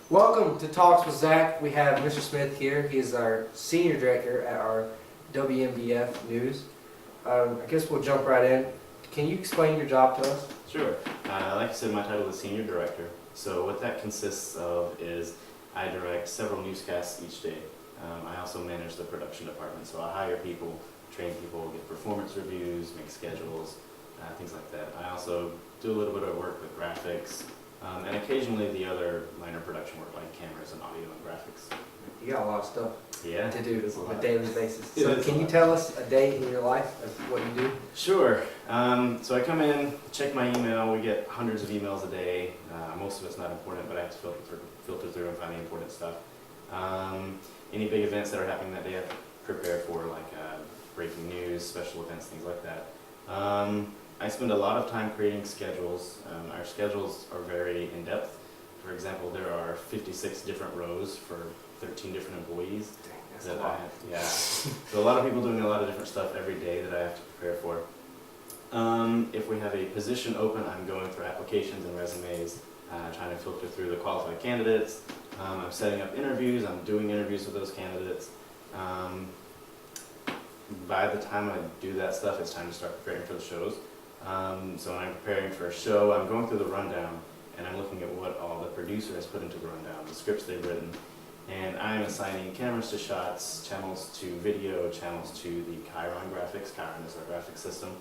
Welcome to Talks with Zach. We have Mr. Smith here. He is our senior director at our WMDF News. I guess we'll jump right in. Can you explain your job to us? Sure. Like I said, my title is Senior Director. So what that consists of is I direct several newscasts each day. I also manage the production department. So I hire people, train people, get performance reviews, make schedules, things like that. I also do a little bit of work with graphics, and occasionally the other minor production work like cameras and audio and graphics. You got a lot of stuff to do on a daily basis. So can you tell us a day in your life of what you do? Sure. So I come in, check my email. We get hundreds of emails a day. Most of it's not important, but I have to filter through and find the important stuff. Any big events that are happening that day I have to prepare for, like breaking news, special events, things like that. I spend a lot of time creating schedules. Our schedules are very in-depth. For example, there are 56 different rows for 13 different employees. Dang, that's a lot. So a lot of people doing a lot of different stuff every day that I have to prepare for. If we have a position open, I'm going through applications and resumes, trying to filter through the qualified candidates. I'm setting up interviews. I'm doing interviews with those candidates. By the time I do that stuff, it's time to start preparing for the shows. So when I'm preparing for a show, I'm going through the rundown and I'm looking at what all the producer has put into the rundown, the scripts they've written, and I'm assigning cameras to shots, channels to video, channels to the Chiron graphics. Chiron is our graphics system,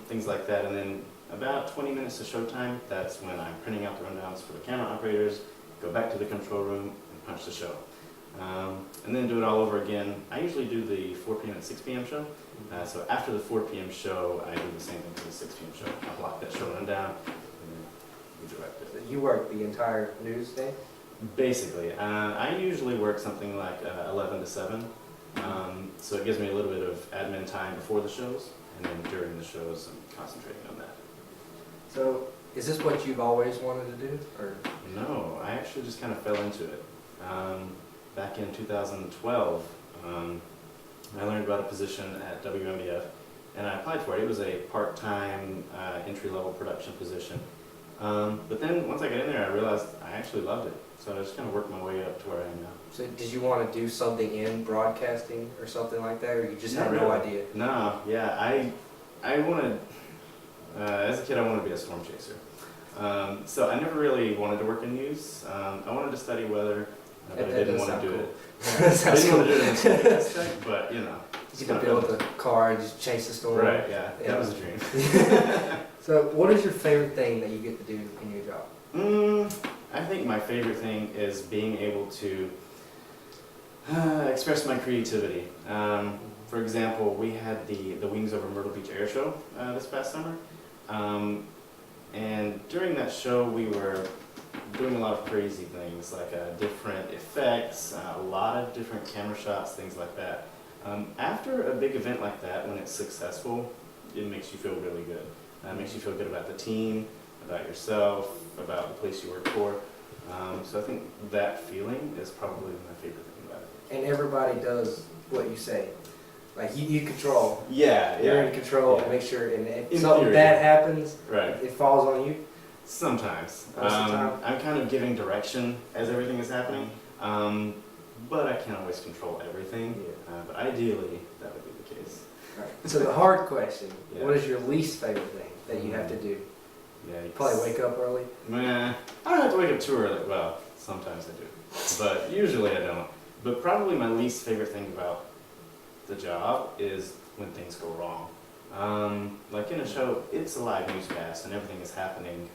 things like that. And then about 20 minutes to showtime, that's when I'm printing out the rundowns for the camera operators, go back to the control room and punch the show. And then do it all over again. I usually do the 4 p.m. and 6 p.m. show. So after the 4 p.m. show, I do the same thing for the 6 p.m. show. I block that show rundown and then we direct it. So you work the entire news day? Basically. I usually work something like 11 to 7. So it gives me a little bit of admin time before the shows, and then during the shows I'm concentrating on that. So is this what you've always wanted to do? Or? No, I actually just kind of fell into it. Back in 2012, I learned about a position at WMDF, and I applied for it. It was a part-time, entry-level production position. But then once I got in there, I realized I actually loved it. So I just kind of worked my way up to where I am now. So did you want to do something in broadcasting or something like that, or you just had no idea? No, yeah, I wanted, as a kid, I wanted to be a storm chaser. So I never really wanted to work in news. I wanted to study weather. But I didn't want to do it. I didn't want to do it in the school aspect, but you know. You could build a car and just chase the storm. Right, yeah, that was a dream. So what is your favorite thing that you get to do in your job? I think my favorite thing is being able to express my creativity. For example, we had the Wings Over Myrtle Beach air show this past summer. And during that show, we were doing a lot of crazy things, like different effects, a lot of different camera shots, things like that. After a big event like that, when it's successful, it makes you feel really good. It makes you feel good about the team, about yourself, about the place you work for. So I think that feeling is probably my favorite thing about it. And everybody does what you say. Like you control. Yeah, You're in control and make sure, and if something theory. bad happens, Right. it falls on you. Sometimes. Most of the time. I'm kind of giving direction as everything is happening, but I can't always control everything. But ideally, that would be the case. Right. So the hard question, Yeah. what is your least favorite thing that you have to do? Yeah, You probably wake up early. Nah, I don't have to wake up too early. Well, sometimes I do, but usually I don't. But probably my least favorite thing about the job is when things go wrong. Like in a show, it's a live newscast and everything is happening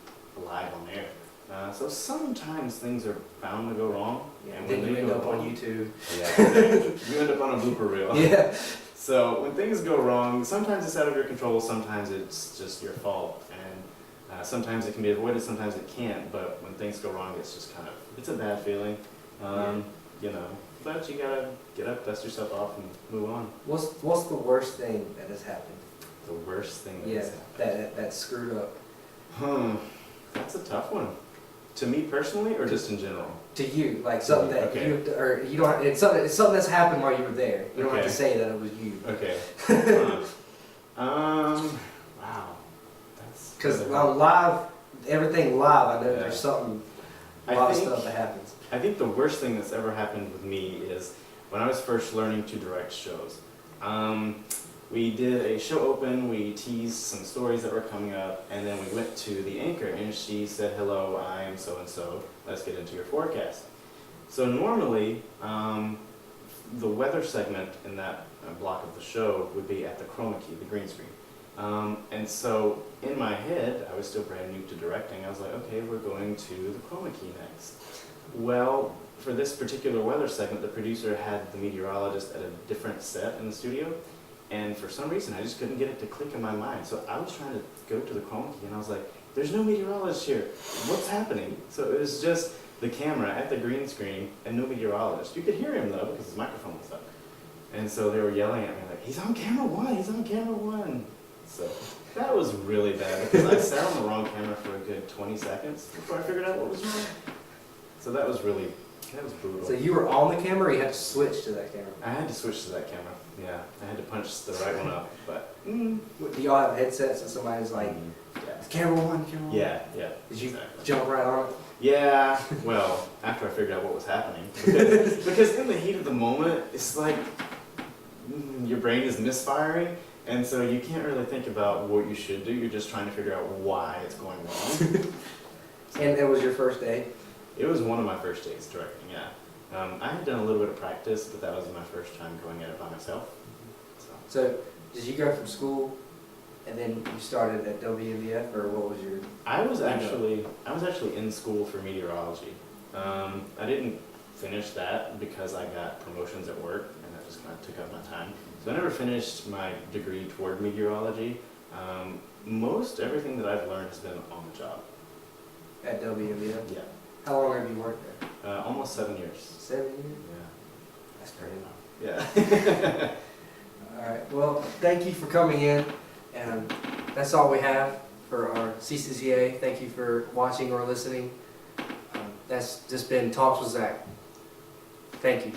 live on air. So sometimes things are bound to go wrong. And then you end up on YouTube. Yeah, you end up on a blooper reel. Yeah. So when things go wrong, sometimes it's out of your control, sometimes it's just your fault. And sometimes it can be avoided, sometimes it can't. But when things go wrong, it's just kind of, it's a bad feeling. You know, but you gotta get up, dust yourself off, and move on. What's the worst thing that has happened? The worst thing that has happened? That's screwed up. That's a tough one. To me personally, or just in general? To you, like something that Okay. you, or you don't. It's something that's happened while you were there. You don't have to Okay. say that it was you. Okay. Wow. That's Because live, everything live, I know Yeah. there's something A lot of stuff that happens. I think the worst thing that's ever happened with me is when I was first learning to direct shows. We did a show open, we teased some stories that were coming up, and then we went to the anchor and she said, hello, I am so-and-so, let's get into your forecast. So normally, the weather segment in that block of the show would be at the chroma key, the green screen. And so in my head, I was still brand new to directing. I was like, okay, we're going to the chroma key next. Well, for this particular weather segment, the producer had the meteorologist at a different set in the studio. And for some reason, I just couldn't get it to click in my mind. So I was trying to go to the chroma key and I was like, there's no meteorologist here. What's happening? So it was just the camera at the green screen and no meteorologist. You could hear him though, because his microphone was up. And so they were yelling at me like, he's on camera one, he's on camera one. So that was really bad because I sat on the wrong camera for a good 20 seconds before I figured out what was wrong. So that was brutal. So you were on the camera, or you had to switch to that camera? I had to switch to that camera. Yeah, I had to punch the right one up, but Do y'all have headsets and somebody's like, yeah, camera one, camera one? yeah. Did you Exactly. jump right on it? Yeah, well, after I figured out what was happening, because in the heat of the moment, it's like your brain is misfiring, and so you can't really think about what you should do. You're just trying to figure out why it's going wrong. And it was your first day? It was one of my first days directing, yeah. I had done a little bit of practice, but that was my first time going at it by myself. So did you go from school and then you started at WMBF, or what was your... I was actually in school for meteorology. I didn't finish that because I got promotions at work, and that just kind of took up my time. So I never finished my degree toward meteorology. Most everything that I've learned has been on the job. At WMBF? Yeah. How long have you worked there? Almost 7 years. 7 years? Yeah. That's pretty long. Yeah. All right, well, thank you for coming in, and that's all we have for our CCCA. Thank you for watching or listening. That's just been Talks with Zach. Thank you.